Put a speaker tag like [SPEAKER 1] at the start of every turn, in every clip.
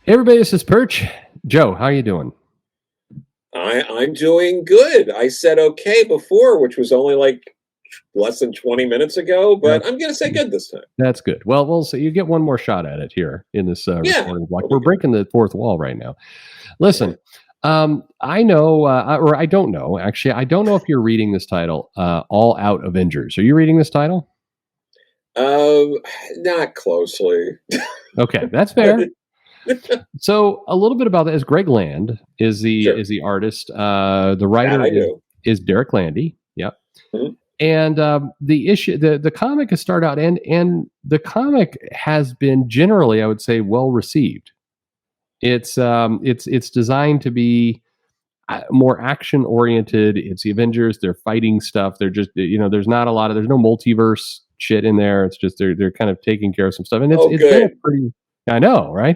[SPEAKER 1] Hey everybody, this is Perch. Joe, how you doing?
[SPEAKER 2] I'm doing good. I said okay before, which was only like less than 20 minutes ago, but
[SPEAKER 1] That's
[SPEAKER 2] I'm gonna say good this time.
[SPEAKER 1] that's good. Well, we'll see. You get one more shot at it here in this
[SPEAKER 2] Yeah,
[SPEAKER 1] recording block.
[SPEAKER 2] we'll
[SPEAKER 1] We're
[SPEAKER 2] be good.
[SPEAKER 1] breaking the fourth wall right now.
[SPEAKER 2] Yeah.
[SPEAKER 1] Listen, I know, or I don't know. Actually, I don't know if you're reading this title, All Out Avengers. Are you reading this title?
[SPEAKER 2] Um, Not closely,
[SPEAKER 1] Okay, that's
[SPEAKER 2] but
[SPEAKER 1] fair. So a little bit about that is Greg Land
[SPEAKER 2] sure,
[SPEAKER 1] is the artist. The
[SPEAKER 2] that
[SPEAKER 1] writer
[SPEAKER 2] I do.
[SPEAKER 1] is Derek Landy. Yep.
[SPEAKER 2] Mhm.
[SPEAKER 1] And the issue, the comic has started out, and the comic has been generally, I would say, well received. It's designed to be more action oriented. It's the Avengers. They're fighting stuff. They're just there's not a lot of there's no multiverse shit in there. It's just they're kind of taking care of some stuff, and
[SPEAKER 2] Oh,
[SPEAKER 1] it's been a
[SPEAKER 2] good,
[SPEAKER 1] pretty. I know, right?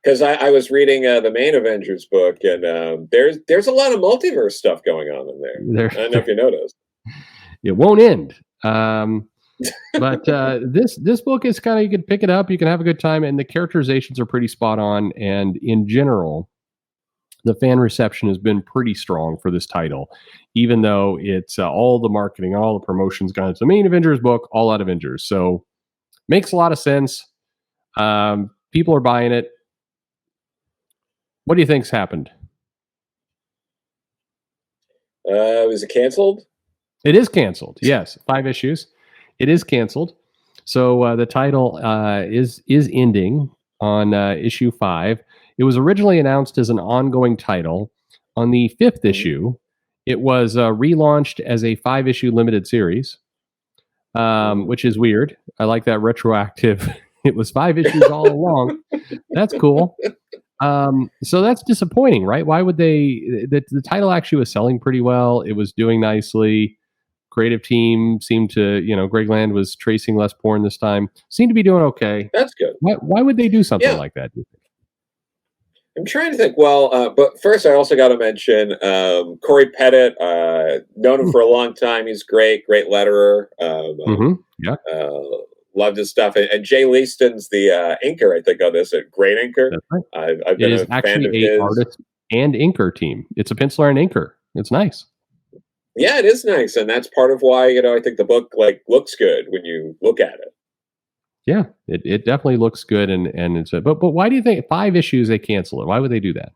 [SPEAKER 2] because I was reading the main Avengers book, and there's a lot of multiverse stuff going on in there.
[SPEAKER 1] They're,
[SPEAKER 2] I don't know if you noticed.
[SPEAKER 1] it won't end. But this book is kind of, you can pick it up, you can have a good time, and the characterizations are pretty spot on. And in general, the fan reception has been pretty strong for this title, even though it's all the marketing, all the promotions gone. It's the main Avengers book, All Out Avengers, so makes a lot of sense. People are buying it. What do you think's happened?
[SPEAKER 2] Was it canceled?
[SPEAKER 1] It is canceled. Yes, 5 issues. It is canceled. So the title is ending on issue 5. It was originally announced as an ongoing title. On the fifth
[SPEAKER 2] Mhm.
[SPEAKER 1] issue, it was relaunched as a 5 issue limited series,
[SPEAKER 2] Mhm.
[SPEAKER 1] which is weird. I like that retroactive. It was 5 issues all along. That's cool. So that's disappointing, right? Why would they? The title actually was selling pretty well. It was doing nicely. Creative team seemed to, Greg Land was tracing less porn this time. Seemed to be doing okay.
[SPEAKER 2] That's good.
[SPEAKER 1] Why would they do something
[SPEAKER 2] Yeah.
[SPEAKER 1] like that?
[SPEAKER 2] I'm trying to think. Well, but first, I also got to mention Corey Pettit. Known him for a long time. He's great, great letterer.
[SPEAKER 1] Mm-hmm. Yeah,
[SPEAKER 2] Uh, Loved his stuff. And Jay Leaston's the inker, I think, on this. A great inker.
[SPEAKER 1] that's right.
[SPEAKER 2] I've
[SPEAKER 1] It
[SPEAKER 2] been
[SPEAKER 1] is
[SPEAKER 2] a fan
[SPEAKER 1] actually
[SPEAKER 2] of
[SPEAKER 1] a
[SPEAKER 2] his.
[SPEAKER 1] artist and inker team. It's a penciler and inker. It's nice.
[SPEAKER 2] Yeah, it is nice, and that's part of why I think the book looks good when you look at it.
[SPEAKER 1] Yeah, it definitely looks good, and it's but why do you think 5 issues they cancel it? Why would they do that?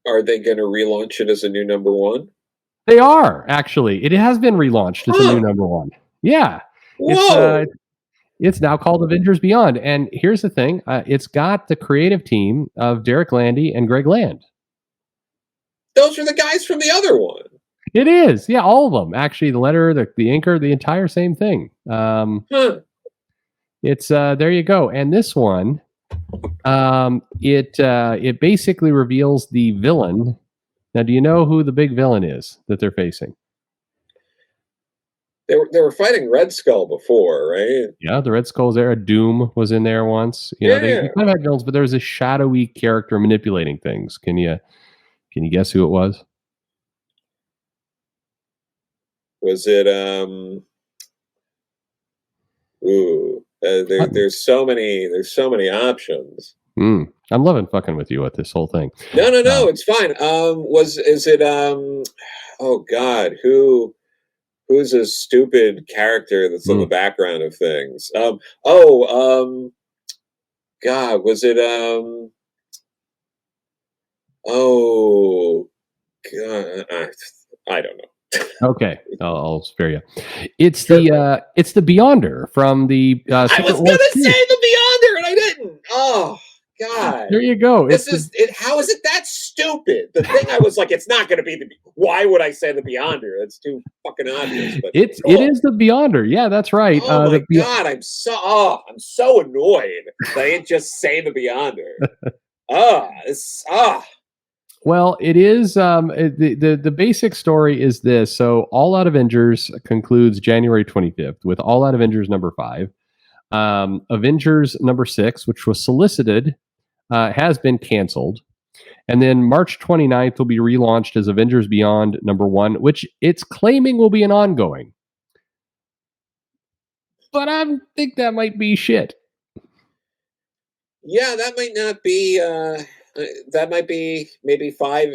[SPEAKER 2] Are they going to relaunch it as a new number one?
[SPEAKER 1] They are actually. It has been relaunched as a new
[SPEAKER 2] Huh?
[SPEAKER 1] number one. Yeah, it's
[SPEAKER 2] Whoa!
[SPEAKER 1] it's now called Avengers Beyond. And here's the thing: it's got the creative team of Derek Landy and Greg Land.
[SPEAKER 2] Those are the guys from the other one.
[SPEAKER 1] It is, yeah, all of them. Actually, the letter, the anchor, the entire same thing.
[SPEAKER 2] Huh?
[SPEAKER 1] It's there you go. And this one, it basically reveals the villain. Now, do you know who the big villain is that they're facing?
[SPEAKER 2] They were fighting Red Skull before, right?
[SPEAKER 1] Yeah, the Red Skull's there. Doom was in there once. They
[SPEAKER 2] Yeah.
[SPEAKER 1] kind of had villains, but there was a shadowy character manipulating things. Can you guess who it was?
[SPEAKER 2] Was it ooh, there's so many options.
[SPEAKER 1] I'm loving fucking with you with this whole thing.
[SPEAKER 2] No, no,
[SPEAKER 1] Uh,
[SPEAKER 2] no, it's fine. Was is it oh God, who's a stupid character that's in the
[SPEAKER 1] mm,
[SPEAKER 2] background of things? Oh, God, was it oh God, I don't know.
[SPEAKER 1] okay, I'll spare you. It's
[SPEAKER 2] Sure.
[SPEAKER 1] the Beyonder from the
[SPEAKER 2] I
[SPEAKER 1] Secret
[SPEAKER 2] was
[SPEAKER 1] Wars
[SPEAKER 2] gonna
[SPEAKER 1] 2.
[SPEAKER 2] say the Beyonder and I didn't. Oh God.
[SPEAKER 1] There you go.
[SPEAKER 2] This is it. How is it that stupid? The thing I was like, it's not going to be the. Why would I say the Beyonder? That's too fucking obvious. But
[SPEAKER 1] It
[SPEAKER 2] cool.
[SPEAKER 1] is the Beyonder. Yeah, that's right.
[SPEAKER 2] Oh my God, I'm so annoyed that I didn't just say the Beyonder.
[SPEAKER 1] Well, it is the basic story is this. So All Out Avengers concludes January 25th with All Out Avengers number 5. Avengers number 6, which was solicited, has been canceled. And then March 29th will be relaunched as Avengers Beyond number 1, which it's claiming will be an ongoing. But I think that might be shit.
[SPEAKER 2] Yeah, that might not be. That might be maybe 5.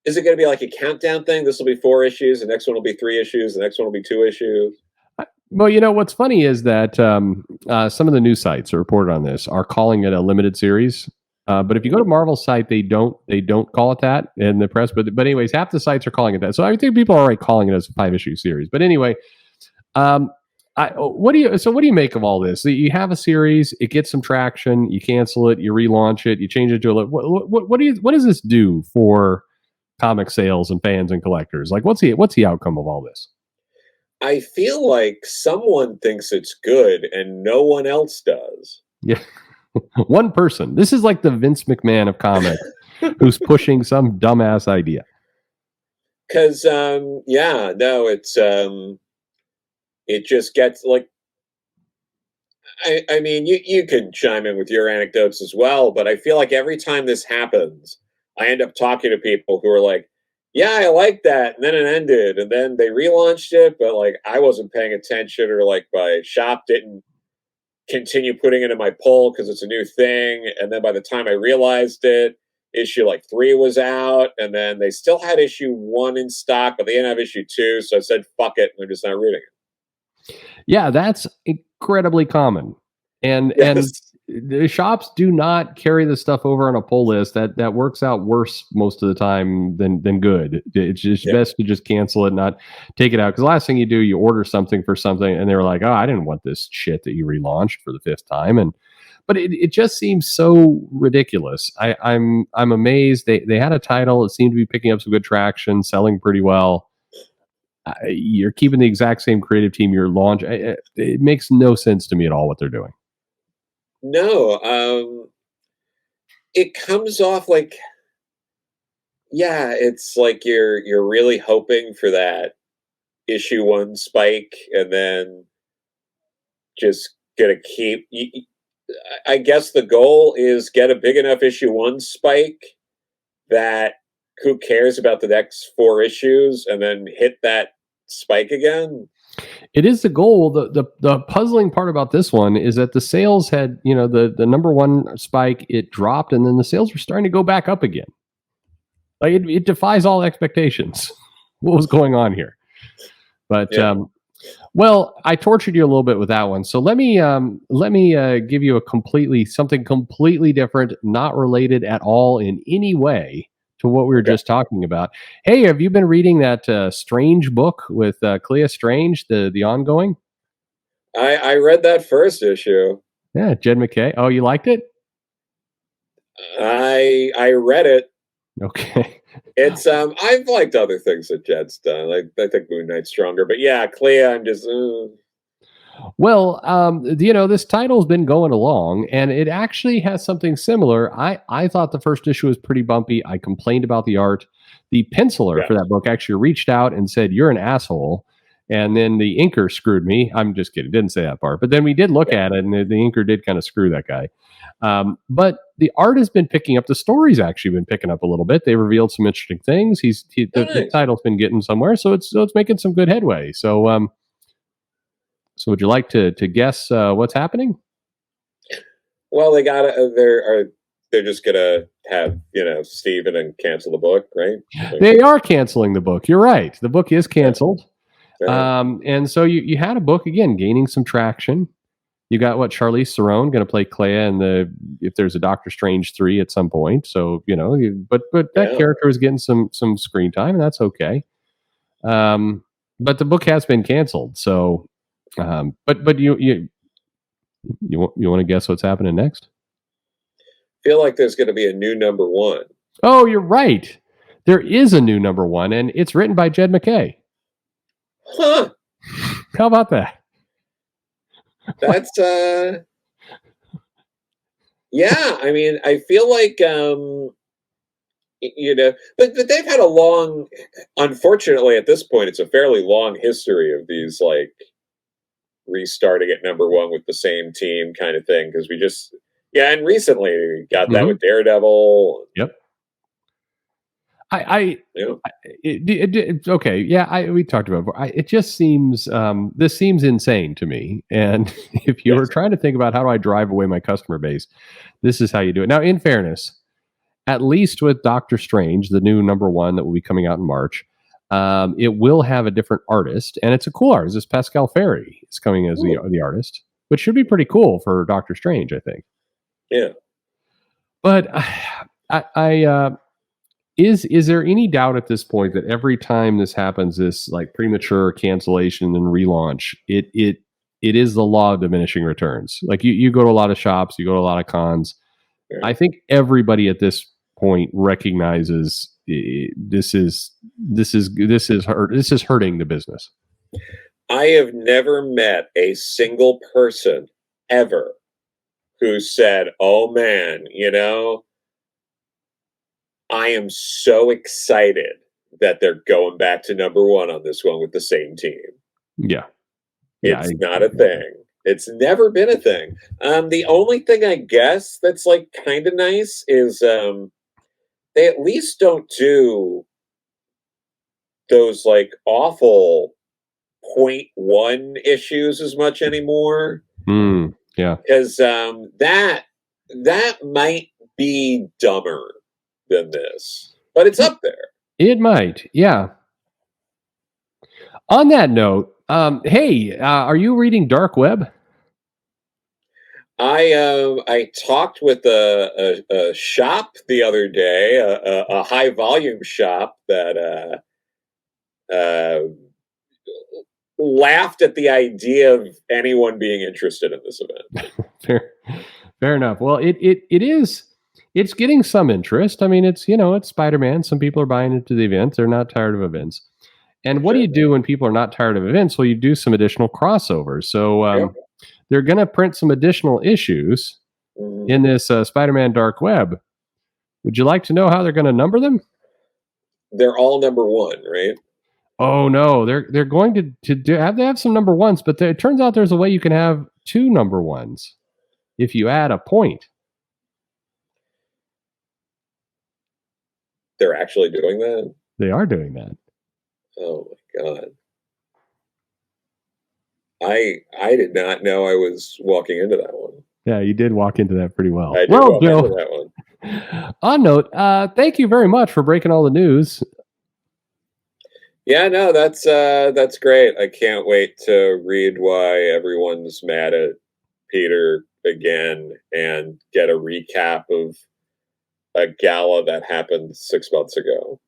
[SPEAKER 2] Is it going to be like a countdown thing? This will be 4 issues. The next one will be 3 issues. The next one will be 2 issues.
[SPEAKER 1] Well, what's funny is that some of the news sites that reported on this are calling it a limited series. But if you go to Marvel's site, they don't call it that in the press. But anyways, half the sites are calling it that. So I think people are already calling it as a 5-issue series. But anyway, what do you make of all this? So you have a series, it gets some traction, you cancel it, you relaunch it, you change it to a what does this do for comic sales and fans and collectors? Like, what's the outcome of all this?
[SPEAKER 2] I feel like someone thinks it's good and no one else does.
[SPEAKER 1] Yeah. One person. This is like the Vince McMahon of comics who's pushing some dumbass idea.
[SPEAKER 2] Because, yeah, no, it just gets like, I mean, you can chime in with your anecdotes as well, but I feel like every time this happens, I end up talking to people who are like, yeah, I like that. And then it ended. And then they relaunched it, but like I wasn't paying attention, or like my shop didn't continue putting it in my pull because it's a new thing. And then by the time I realized it, issue like 3 was out. And then they still had issue 1 in stock, but they didn't have issue 2. So I said, fuck it. And I'm just not reading it.
[SPEAKER 1] Yeah, that's incredibly common. And the shops do not carry the stuff over on a pull list. That works out worse most of the time than good. It's just best to just cancel it, not take it out. Because the last thing you do, you order something for something, and they're like, "Oh, I didn't want this shit that you relaunched for the 5th time." But it just seems so ridiculous. I'm amazed. They had a title. It seemed to be picking up some good traction, selling pretty well. You're keeping the exact same creative team. Your launch, it makes no sense to me at all what they're doing.
[SPEAKER 2] No, it comes off like, yeah, it's like you're really hoping for that issue 1 spike, and then just gonna keep. I guess the goal is get a big enough issue 1 spike that who cares about the next 4 issues, and then hit that spike again.
[SPEAKER 1] It is the goal. The puzzling part about this one is that the sales had, the number 1 spike, it dropped, and then the sales were starting to go back up again. Like it defies all expectations. What was going on here? But well, I tortured you a little bit with that one. So let me give you something completely different, not related at all in any way to what we were just talking about. Hey, have you been reading that Strange book with Clea Strange, the ongoing?
[SPEAKER 2] I read that first issue.
[SPEAKER 1] Yeah, Jed McKay. Oh, you liked it?
[SPEAKER 2] I read it.
[SPEAKER 1] Okay.
[SPEAKER 2] It's I've liked other things that Jed's done. Like I think Moon Knight's stronger, but yeah, Clea, I'm just.
[SPEAKER 1] Well, this title's been going along, and it actually has something similar. I thought the first issue was pretty bumpy. I complained about the art. The penciler for that book actually reached out and said, "You're an asshole." And then the inker screwed me. I'm just kidding. Didn't say that part. But then we did look at it, and the inker did kind of screw that guy. But the art has been picking up. The story's actually been picking up a little bit. They revealed some interesting things. The title's been getting somewhere, so it's making some good headway. So, so would you like to guess what's happening?
[SPEAKER 2] Well, they're just gonna have Steven and cancel the book, right?
[SPEAKER 1] They are canceling the book. You're right. The book is canceled. And so you had a book again gaining some traction. You got Charlize Theron going to play Clea if there's a Doctor Strange 3 at some point. So but that character is getting some screen time, and that's okay. But the book has been canceled. So, but you want to guess what's happening next?
[SPEAKER 2] Feel like there's going to be a new number 1.
[SPEAKER 1] Oh, you're right. There is a new number 1, and it's written by Jed McKay.
[SPEAKER 2] Huh?
[SPEAKER 1] How about that?
[SPEAKER 2] That's yeah. I mean, I feel like but they've had a long. Unfortunately, at this point, it's a fairly long history of these like restarting at number 1 with the same team kind of thing, because we just and recently got that with Daredevil.
[SPEAKER 1] Yep.
[SPEAKER 2] Yeah.
[SPEAKER 1] Okay, yeah, we talked about it before. It just seems this seems insane to me. And if you were
[SPEAKER 2] Yes.
[SPEAKER 1] trying to think about how do I drive away my customer base, this is how you do it. Now, in fairness, at least with Doctor Strange, the new number one that will be coming out in March, it will have a different artist, and it's a cool artist. It's Pascal Ferry. It's coming as the artist, which should be pretty cool for Doctor Strange, I think.
[SPEAKER 2] Yeah.
[SPEAKER 1] But is there any doubt at this point that every time this happens, this like premature cancellation and relaunch, it is the law of diminishing returns? Like you go to a lot of shops, you go to a lot of cons.
[SPEAKER 2] Yeah.
[SPEAKER 1] I think everybody at this point recognizes this is hurting the business.
[SPEAKER 2] I have never met a single person ever who said, "Oh man, I am so excited that they're going back to number one on this one with the same team."
[SPEAKER 1] Yeah.
[SPEAKER 2] It's not a thing. It's never been a thing. The only thing I guess that's like kind of nice is they at least don't do those like awful .1 issues as much anymore.
[SPEAKER 1] Yeah,
[SPEAKER 2] because that might be dumber than this, but it's up there.
[SPEAKER 1] It might, yeah. On that note, hey, are you reading Dark Web?
[SPEAKER 2] I talked with a shop the other day, a high volume shop that laughed at the idea of anyone being interested in this event.
[SPEAKER 1] Fair enough. Well, it's getting some interest. I mean, it's Spider-Man. Some people are buying into the event. They're not tired of events. And what do you do when people are not tired of events? Well, you do some additional crossovers. So they're going to print some additional issues in this Spider-Man Dark Web. Would you like to know how they're going to number them?
[SPEAKER 2] They're all number one, right?
[SPEAKER 1] Oh no, they're going to have some number ones, but it turns out there's a way you can have two number ones if you add a point.
[SPEAKER 2] They're actually doing that?
[SPEAKER 1] They are doing that.
[SPEAKER 2] Oh my god. I did not know I was walking into that one.
[SPEAKER 1] Yeah, you did walk into that pretty well.
[SPEAKER 2] I did walk into that one.
[SPEAKER 1] On note, thank you very much for breaking all the news.
[SPEAKER 2] Yeah, no, that's great. I can't wait to read why everyone's mad at Peter again and get a recap of a gala that happened 6 months ago.